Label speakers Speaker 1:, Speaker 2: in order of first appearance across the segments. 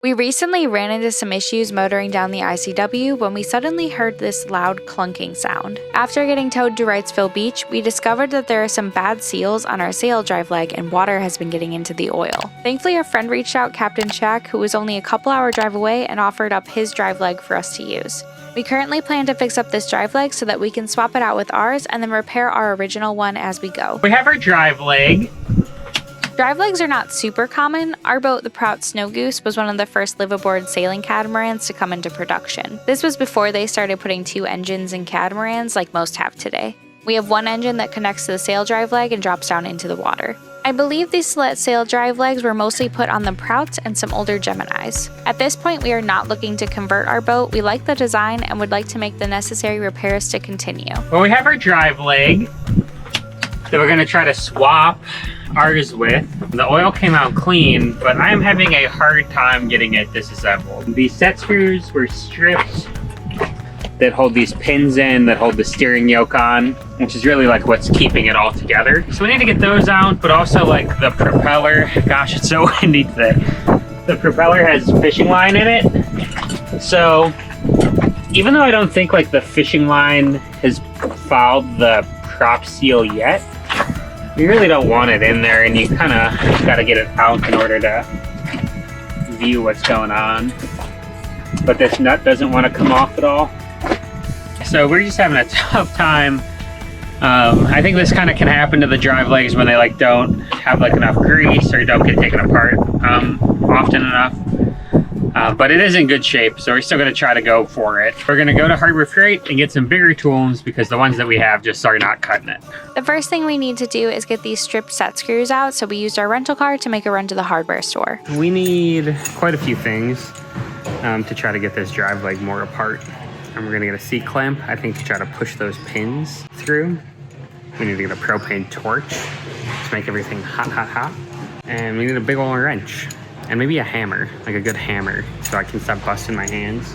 Speaker 1: We recently ran into some issues motoring down the ICW when we suddenly heard this loud clunking sound. After getting towed to Wrightsville Beach, we discovered that there are some bad seals on our sail drive leg and water has been getting into the oil. Thankfully, a friend reached out, Captain Shack, who was only a couple-hour drive away, and offered up his drive leg for us to use. We currently plan to fix up this drive leg so that we can swap it out with ours and then repair our original one as we go.
Speaker 2: We have our drive leg.
Speaker 1: Drive legs are not super common. Our boat, the Prout Snowgoose, was one of the first liveaboard sailing catamarans to come into production. This was before they started putting 2 engines in catamarans like most have today. We have one engine that connects to the sail drive leg and drops down into the water. I believe these sail drive legs were mostly put on the Prouts and some older Geminis. At this point, we are not looking to convert our boat. We like the design and would like to make the necessary repairs to continue.
Speaker 2: Well, we have our drive leg that we're gonna try to swap ours with. The oil came out clean, but I am having a hard time getting it disassembled. These set screws were stripped that hold these pins in, that hold the steering yoke on, which is really like what's keeping it all together. So we need to get those out, but also like the propeller. Gosh, it's so windy today. The propeller has fishing line in it. So even though I don't think like the fishing line has fouled the prop seal yet, you really don't want it in there, and you kind of got to get it out in order to view what's going on. But this nut doesn't want to come off at all. So we're just having a tough time. I think this kind of can happen to the drive legs when they like don't have like enough grease or don't get taken apart often enough. But it is in good shape, so we're still going to try to go for it. We're going to go to Harbor Freight and get some bigger tools because the ones that we have just are not cutting it.
Speaker 1: The first thing we need to do is get these stripped set screws out, so we used our rental car to make a run to the hardware store.
Speaker 2: We need quite a few things to try to get this drive leg more apart. And we're going to get a C-clamp, I think, to try to push those pins through. We need to get a propane torch to make everything hot, hot, hot. And we need a big old wrench. And maybe a hammer, like a good hammer, so I can stop busting my hands.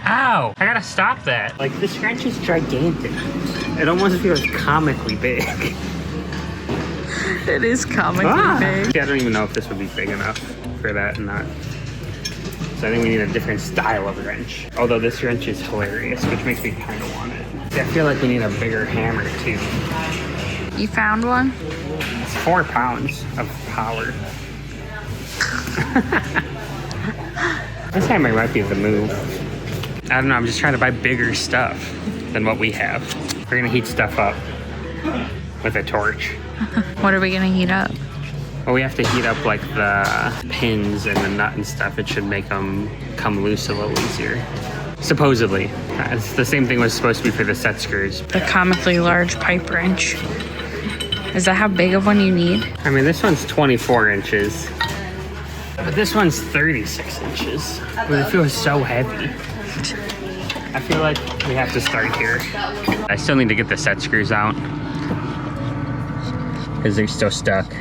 Speaker 2: Ow! I gotta stop that. Like, this wrench is gigantic. It almost feels comically big.
Speaker 1: It is comically big.
Speaker 2: I don't even know if this would be big enough for that or not. So I think we need a different style of wrench. Although this wrench is hilarious, which makes me kind of want it. I feel like we need a bigger hammer too.
Speaker 1: You found one?
Speaker 2: It's 4 pounds of power. This hammer might be the move. I don't know, I'm just trying to buy bigger stuff than what we have. We're gonna heat stuff up with a torch.
Speaker 1: What are we gonna heat up?
Speaker 2: Well, we have to heat up like the pins and the nut and stuff. It should make them come loose a little easier. Supposedly. It's the same thing was supposed to be for the set screws.
Speaker 1: The comically large pipe wrench. Is that how big of one you need?
Speaker 2: I mean, this one's 24 inches. But this one's 36 inches. But it feels so heavy. I feel like we have to start here. I still need to get the set screws out because they're still stuck.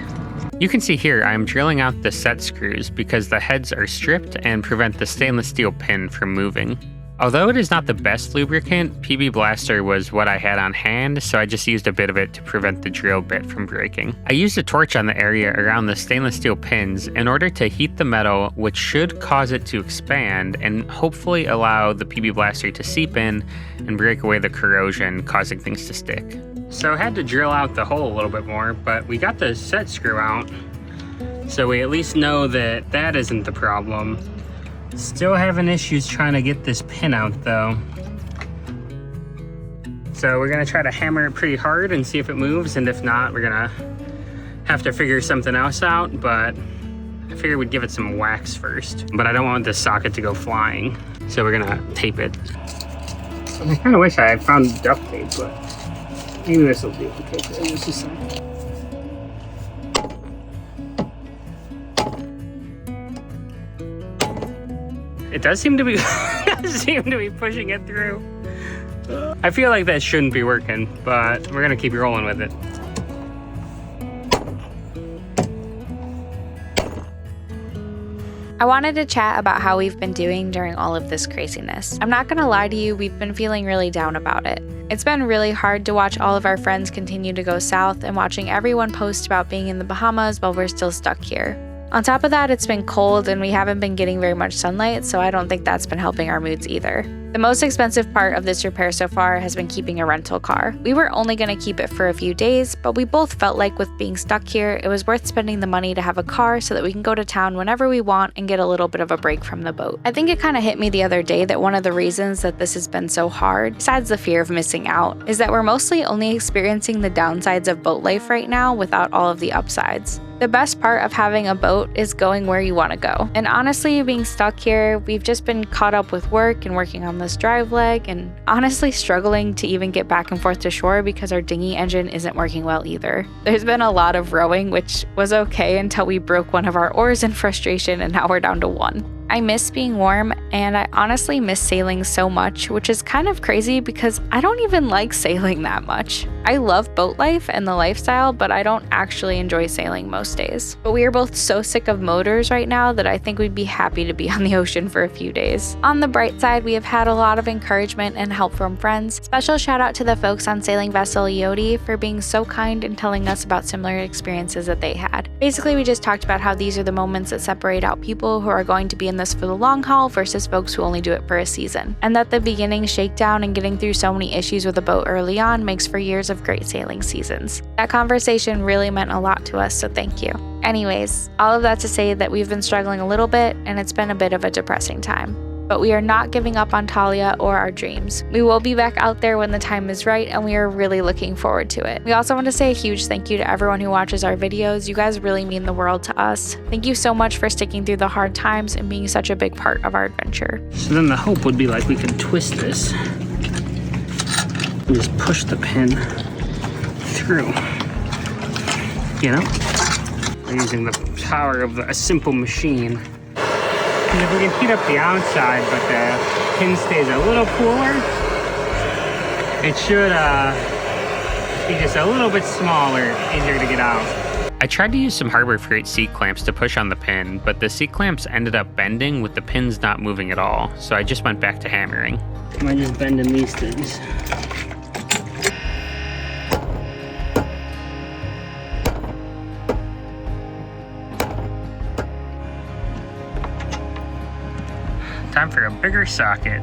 Speaker 2: You can see here I'm drilling out the set screws because the heads are stripped and prevent the stainless steel pin from moving. Although it is not the best lubricant, PB Blaster was what I had on hand, so I just used a bit of it to prevent the drill bit from breaking. I used a torch on the area around the stainless steel pins in order to heat the metal, which should cause it to expand and hopefully allow the PB Blaster to seep in and break away the corrosion, causing things to stick. So I had to drill out the hole a little bit more, but we got the set screw out, so we at least know that that isn't the problem. Still having issues trying to get this pin out though. So we're gonna try to hammer it pretty hard and see if it moves, and if not, we're gonna have to figure something else out, but I figured we'd give it some wax first. But I don't want this socket to go flying, so we're gonna tape it. I kinda wish I had found duct tape, but maybe this will be okay. Let's just see. It does seem to be pushing it through. I feel like that shouldn't be working, but we're gonna keep rolling with it.
Speaker 1: I wanted to chat about how we've been doing during all of this craziness. I'm not gonna lie to you, we've been feeling really down about it. It's been really hard to watch all of our friends continue to go south and watching everyone post about being in the Bahamas while we're still stuck here. On top of that, it's been cold and we haven't been getting very much sunlight, so I don't think that's been helping our moods either. The most expensive part of this repair so far has been keeping a rental car. We were only going to keep it for a few days, but we both felt like with being stuck here, it was worth spending the money to have a car so that we can go to town whenever we want and get a little bit of a break from the boat. I think it kind of hit me the other day that one of the reasons that this has been so hard, besides the fear of missing out, is that we're mostly only experiencing the downsides of boat life right now without all of the upsides. The best part of having a boat is going where you want to go. And honestly, being stuck here, we've just been caught up with work and working on this drive leg and honestly struggling to even get back and forth to shore because our dinghy engine isn't working well either. There's been a lot of rowing, which was okay until we broke one of our oars in frustration and now we're down to one. I miss being warm, and I honestly miss sailing so much, which is kind of crazy because I don't even like sailing that much. I love boat life and the lifestyle, but I don't actually enjoy sailing most days. But we are both so sick of motors right now that I think we'd be happy to be on the ocean for a few days. On the bright side, we have had a lot of encouragement and help from friends. Special shout out to the folks on sailing vessel Yodi for being so kind and telling us about similar experiences that they had. Basically, we just talked about how these are the moments that separate out people who are going to be in this for the long haul versus folks who only do it for a season, and that the beginning shakedown and getting through so many issues with a boat early on makes for years of great sailing seasons. That conversation really meant a lot to us, so thank you. Anyways, all of that to say that we've been struggling a little bit and it's been a bit of a depressing time. But we are not giving up on Thalia or our dreams. We will be back out there when the time is right, and we are really looking forward to it. We also want to say a huge thank you to everyone who watches our videos. You guys really mean the world to us. Thank you so much for sticking through the hard times and being such a big part of our adventure.
Speaker 3: So then the hope would be like we could twist this and just push the pin through, you know? We're using the power of a simple machine.
Speaker 2: And if we can heat up the outside, but the pin stays a little cooler, it should be just a little bit smaller, easier to get out.
Speaker 3: I tried to use some Harbor Freight seat clamps to push on the pin, but the seat clamps ended up bending with the pins not moving at all, so I just went back to hammering. Am I just bending these things? Time for a bigger socket.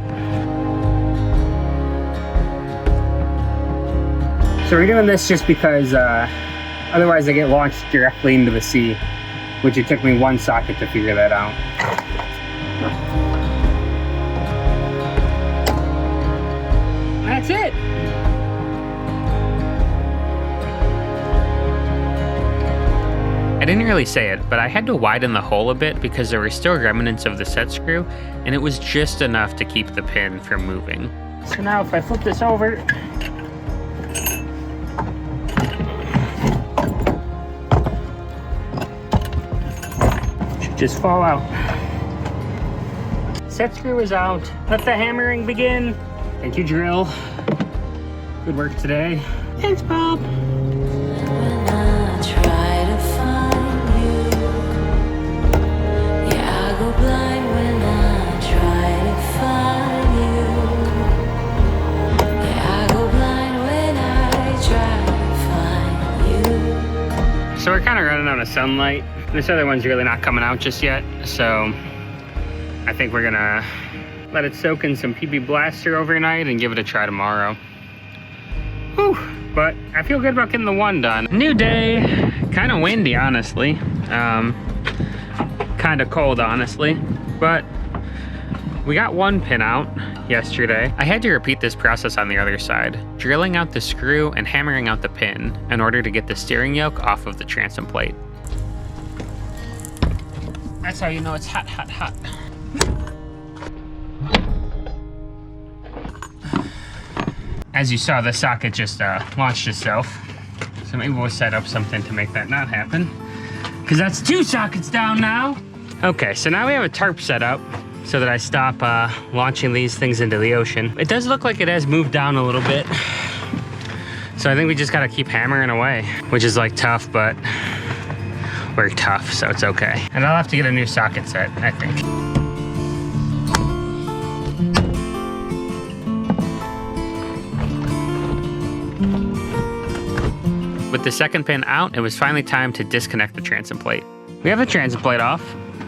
Speaker 2: So we're doing this just because otherwise I get launched directly into the sea, which it took me one socket to figure that out. That's it.
Speaker 3: I didn't really say it, but I had to widen the hole a bit because there were still remnants of the set screw, and it was just enough to keep the pin from moving.
Speaker 2: So now if I flip this over, it should just fall out. Set screw is out. Let the hammering begin. Thank you, drill. Good work today. Thanks, Bob.
Speaker 3: So we're kind of running out of sunlight. This other one's really not coming out just yet, so I think we're gonna let it soak in some PB Blaster overnight and give it a try tomorrow. Whew, but I feel good about getting the one done. New day, kind of windy, honestly. Kind of cold, honestly, but we got one pin out yesterday. I had to repeat this process on the other side, drilling out the screw and hammering out the pin in order to get the steering yoke off of the transom plate.
Speaker 2: That's how you know it's hot, hot, hot.
Speaker 3: As you saw, the socket just launched itself. So maybe we'll set up something to make that not happen, because that's two sockets down now. Okay, so now we have a tarp set up so that I stop launching these things into the ocean. It does look like it has moved down a little bit. So I think we just gotta keep hammering away, which is like tough, but we're tough, so it's okay. And I'll have to get a new socket set, I think. With the second pin out, it was finally time to disconnect the transom plate. We have the transom plate off,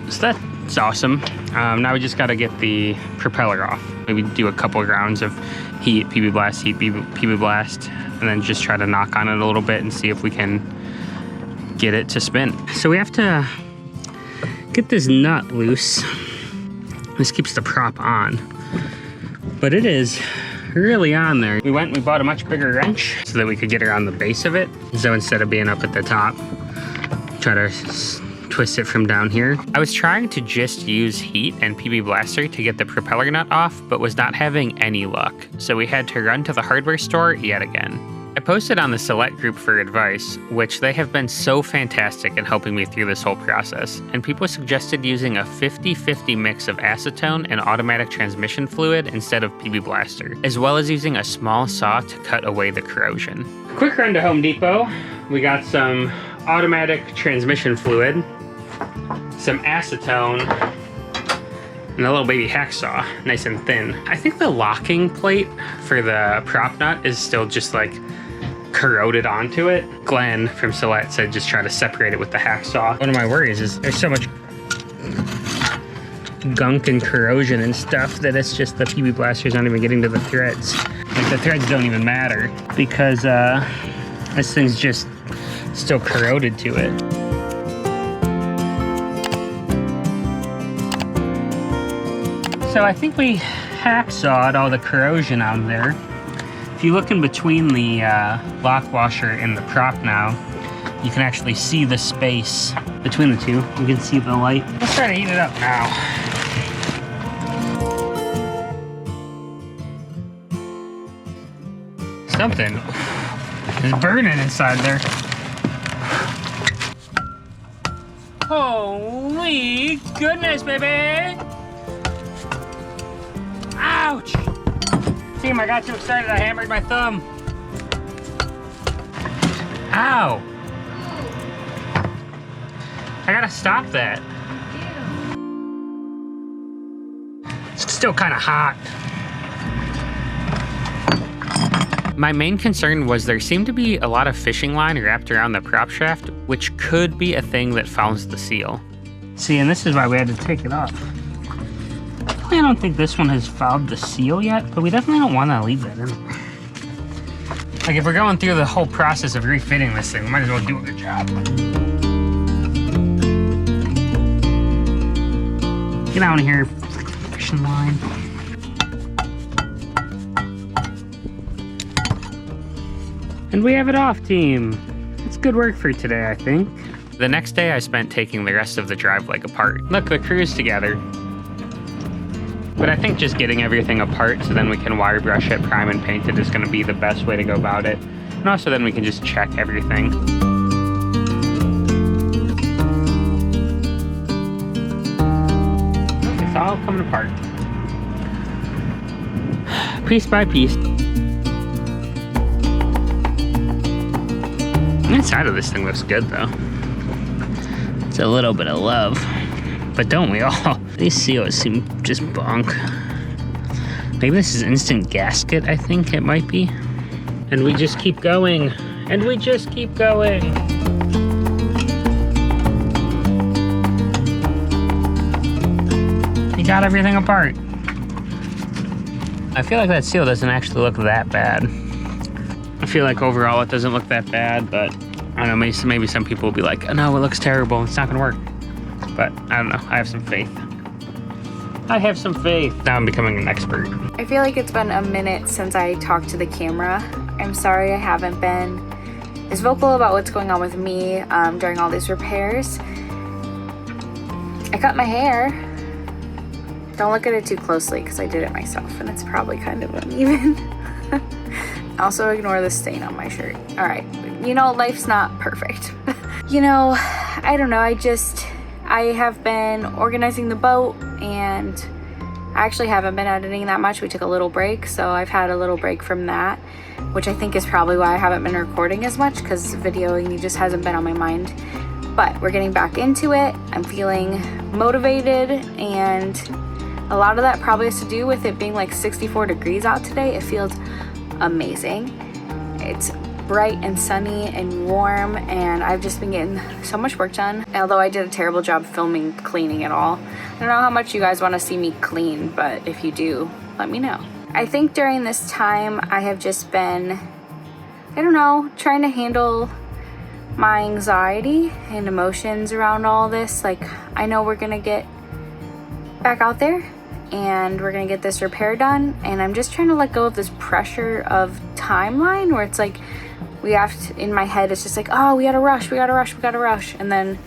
Speaker 3: so that's awesome. Now we just gotta get the propeller off. Maybe do a couple of rounds of heat, PB blast, heat, PB blast, and then just try to knock on it a little bit and see if we can get it to spin. So we have to get this nut loose. This keeps the prop on, but it is really on there. We bought a much bigger wrench so that we could get around the base of it. So instead of being up at the top, try to twist it from down here. I was trying to just use heat and PB blaster to get the propeller nut off, but was not having any luck. So we had to run to the hardware store yet again. I posted on the select group for advice, which they have been so fantastic in helping me through this whole process, and people suggested using a 50-50 mix of acetone and automatic transmission fluid instead of PB blaster, as well as using a small saw to cut away the corrosion. Quick run to Home Depot. We got some automatic transmission fluid, some acetone, and a little baby hacksaw, nice and thin. I think the locking plate for the prop nut is still just like corroded onto it. Glenn from Select said just try to separate it with the hacksaw. One of my worries is there's so much gunk and corrosion and stuff that it's just the PB blaster's not even getting to the threads. Like the threads don't even matter because this thing's just still corroded to it. So I think we hacksawed all the corrosion out of there. If you look in between the lock washer and the prop now, you can actually see the space between the two. You can see the light. Let's try to heat it up now. Something is burning inside there. Holy goodness, baby! Ouch! Team, I got too excited, I hammered my thumb. Ow! I gotta stop that. It's still kind of hot. My main concern was there seemed to be a lot of fishing line wrapped around the prop shaft, which could be a thing that fouls the seal. See, and this is why we had to take it off. I don't think this one has fouled the seal yet, but we definitely don't want to leave that in. Like if we're going through the whole process of refitting this thing, we might as well do a good job. Get out of here, fishing line. And we have it off, team. It's good work for today, I think. The next day I spent taking the rest of the drive leg apart. Look, the crew's together. But I think just getting everything apart so then we can wire brush it, prime and paint it is gonna be the best way to go about it. And also then we can just check everything. It's all coming apart. Piece by piece. The inside of this thing looks good though. It's a little bit of love. But don't we all? These seals seem just bunk. Maybe this is instant gasket, I think it might be. And we just keep going. And we just keep going. We got everything apart. I feel like that seal doesn't actually look that bad. I feel like overall it doesn't look that bad, but I don't know, maybe some people will be like, oh no, it looks terrible, it's not gonna work. But I don't know, I have some faith. I have some faith. Now I'm becoming an expert.
Speaker 1: I feel like it's been a minute since I talked to the camera. I'm sorry I haven't been as vocal about what's going on with me during all these repairs. I cut my hair. Don't look at it too closely because I did it myself and it's probably kind of uneven. Also ignore the stain on my shirt. All right, you know, life's not perfect. You know, I don't know, I have been organizing the boat and I actually haven't been editing that much. We took a little break, so I've had a little break from that, which I think is probably why I haven't been recording as much because videoing just hasn't been on my mind. But we're getting back into it. I'm feeling motivated, and a lot of that probably has to do with it being like 64 degrees out today. It feels amazing. It's bright and sunny and warm, and I've just been getting so much work done. Although I did a terrible job filming cleaning it all. I don't know how much you guys want to see me clean, but if you do, let me know. I think during this time I have just been, I don't know, trying to handle my anxiety and emotions around all this. Like, I know we're gonna get back out there and we're gonna get this repair done, and I'm just trying to let go of this pressure of timeline where it's like we have to, in my head it's just like, oh, we gotta rush, and then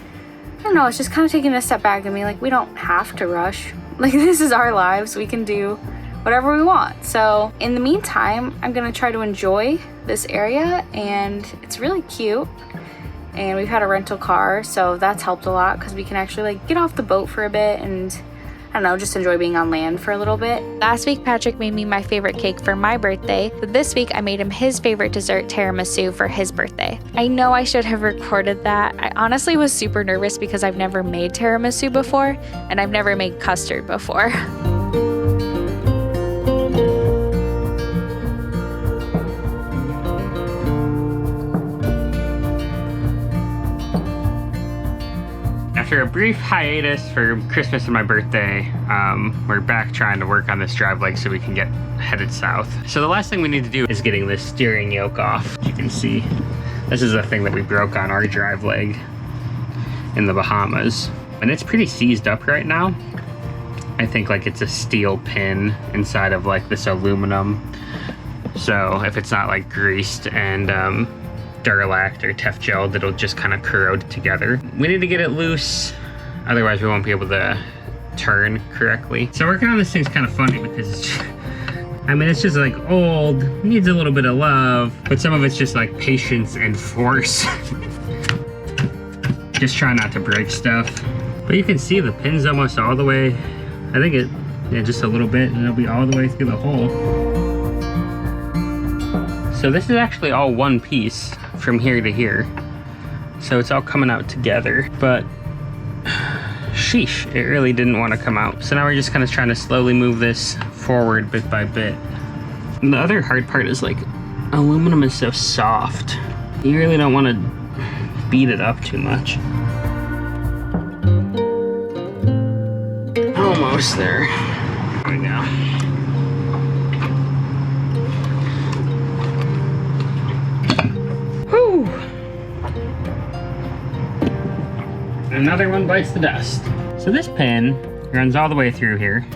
Speaker 1: I don't know, it's just kind of taking a step back and being like, we don't have to rush. Like, this is our lives, we can do whatever we want. So in the meantime, I'm gonna try to enjoy this area, and it's really cute. And we've had a rental car, so that's helped a lot because we can actually like get off the boat for a bit and, I don't know, just enjoy being on land for a little bit. Last week, Patrick made me my favorite cake for my birthday, but this week I made him his favorite dessert, tiramisu, for his birthday. I know I should have recorded that. I honestly was super nervous because I've never made tiramisu before, and I've never made custard before.
Speaker 3: After a brief hiatus for Christmas and my birthday, we're back trying to work on this drive leg so we can get headed south. So the last thing we need to do is getting this steering yoke off. As you can see, this is a thing that we broke on our drive leg in the Bahamas. And it's pretty seized up right now. I think like it's a steel pin inside of like this aluminum. So if it's not like greased and Duralac or Tef gel, that'll just kind of corrode together. We need to get it loose, otherwise we won't be able to turn correctly. So working on this thing's kind of funny because it's just, I mean, it's just like old, needs a little bit of love, but some of it's just like patience and force. Just try not to break stuff. But you can see the pin's almost all the way, I think just a little bit, and it'll be all the way through the hole. So this is actually all one piece from here to here. So it's all coming out together, but sheesh, it really didn't want to come out. So now we're just kind of trying to slowly move this forward bit by bit. And the other hard part is like, aluminum is so soft. You really don't want to beat it up too much. Almost there. There we go. Another one bites the dust. So this pin runs all the way through here,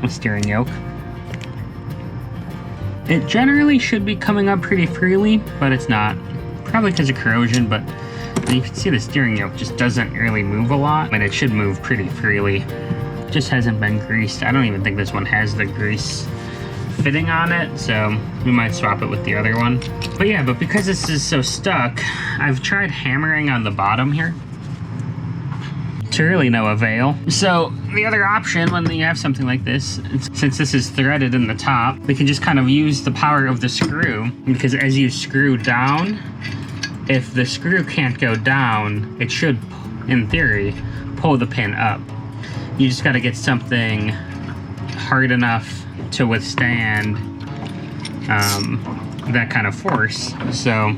Speaker 3: the steering yoke. It generally should be coming up pretty freely, but it's not. Probably because of corrosion, but you can see the steering yoke just doesn't really move a lot, and it should move pretty freely. It just hasn't been greased. I don't even think this one has the grease fitting on it, so we might swap it with the other one. But yeah, but because this is so stuck, I've tried hammering on the bottom here, to really no avail. So the other option when you have something like this, since this is threaded in the top, we can just kind of use the power of the screw, because as you screw down, if the screw can't go down, it should, in theory, pull the pin up. You just got to get something hard enough to withstand that kind of force. So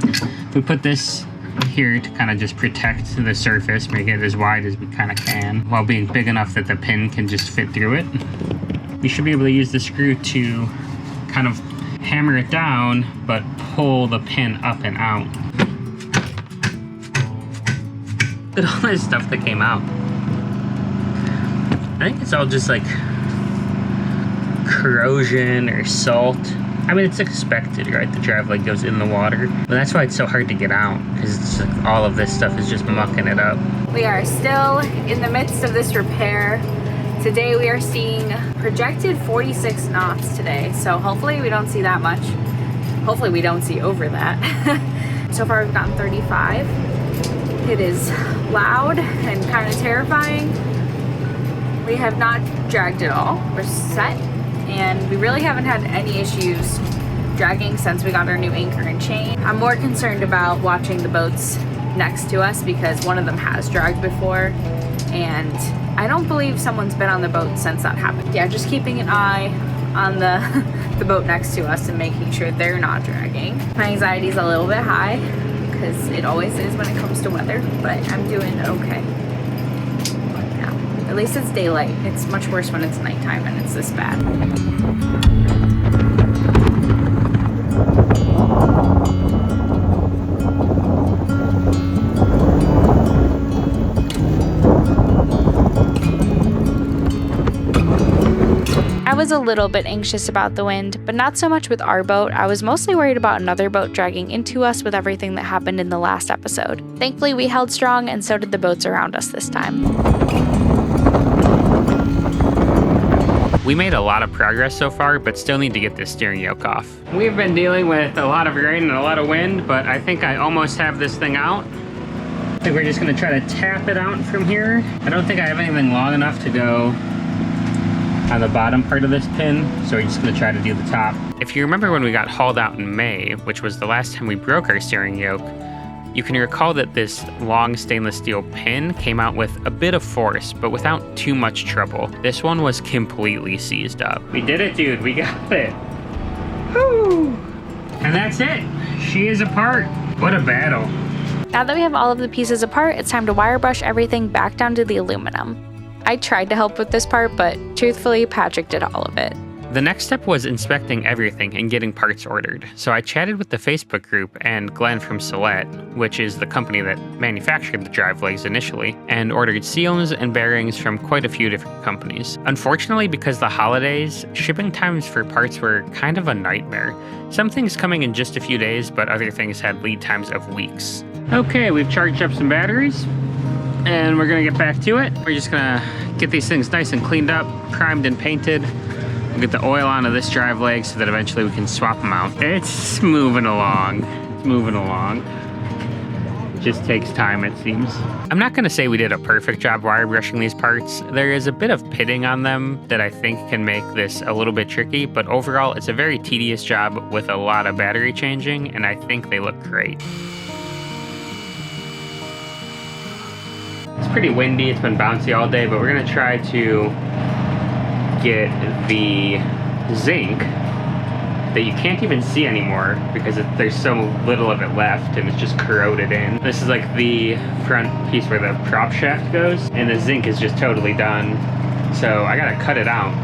Speaker 3: if we put this here to kind of just protect the surface, make it as wide as we kind of can, while being big enough that the pin can just fit through it. We should be able to use the screw to kind of hammer it down, but pull the pin up and out. Look at all this stuff that came out. I think it's all just like corrosion or salt. I mean, it's expected, right? The drive leg goes in the water. But that's why it's so hard to get out, because it's like all of this stuff is just mucking it up.
Speaker 1: We are still in the midst of this repair. Today we are seeing projected 46 knots today, so hopefully we don't see that much. Hopefully we don't see over that. So far we've gotten 35. It is loud and kind of terrifying. We have not dragged at all. We're set. And we really haven't had any issues dragging since we got our new anchor and chain. I'm more concerned about watching the boats next to us because one of them has dragged before, and I don't believe someone's been on the boat since that happened. Yeah, just keeping an eye on the boat next to us and making sure they're not dragging. My anxiety is a little bit high because it always is when it comes to weather, but I'm doing okay. At least it's daylight. It's much worse when it's nighttime and it's this bad. I was a little bit anxious about the wind, but not so much with our boat. I was mostly worried about another boat dragging into us with everything that happened in the last episode. Thankfully, we held strong, and so did the boats around us this time.
Speaker 3: We made a lot of progress so far, but still need to get this steering yoke off. We've been dealing with a lot of rain and a lot of wind, but I think I almost have this thing out. I think we're just gonna try to tap it out from here. I don't think I have anything long enough to go on the bottom part of this pin, so we're just gonna try to do the top. If you remember when we got hauled out in May, which was the last time we broke our steering yoke, you can recall that this long stainless steel pin came out with a bit of force, but without too much trouble. This one was completely seized up. We did it, dude. We got it. Woo! And that's it. She is apart. What a battle.
Speaker 1: Now that we have all of the pieces apart, it's time to wire brush everything back down to the aluminum. I tried to help with this part, but truthfully, Patrick did all of it.
Speaker 3: The next step was inspecting everything and getting parts ordered. So I chatted with the Facebook group and Glenn from Silette, which is the company that manufactured the drive legs initially, and ordered seals and bearings from quite a few different companies. Unfortunately, because the holidays, shipping times for parts were kind of a nightmare. Some things coming in just a few days, but other things had lead times of weeks. Okay, we've charged up some batteries, and we're gonna get back to it. We're just gonna get these things nice and cleaned up, primed and painted. We'll get the oil onto this drive leg so that eventually we can swap them out. It's moving along. It's moving along. It just takes time, it seems. I'm not gonna say we did a perfect job wire brushing these parts. There is a bit of pitting on them that I think can make this a little bit tricky, but overall it's a very tedious job with a lot of battery changing, and I think they look great. It's pretty windy, it's been bouncy all day, but we're gonna try to get the zinc that you can't even see anymore because there's so little of it left and it's just corroded in. This is like the front piece where the prop shaft goes, and the zinc is just totally done. So I gotta cut it out.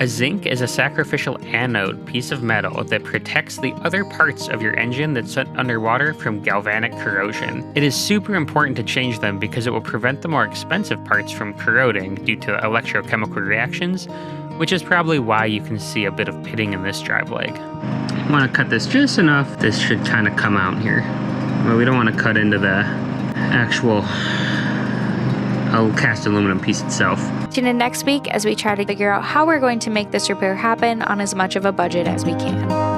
Speaker 3: A zinc is a sacrificial anode piece of metal that protects the other parts of your engine that's set underwater from galvanic corrosion. It is super important to change them because it will prevent the more expensive parts from corroding due to electrochemical reactions, which is probably why you can see a bit of pitting in this drive leg. I want to cut this just enough. This should kind of come out here. But we don't want to cut into the actual cast aluminum piece itself.
Speaker 1: Tune in next week as we try to figure out how we're going to make this repair happen on as much of a budget as we can.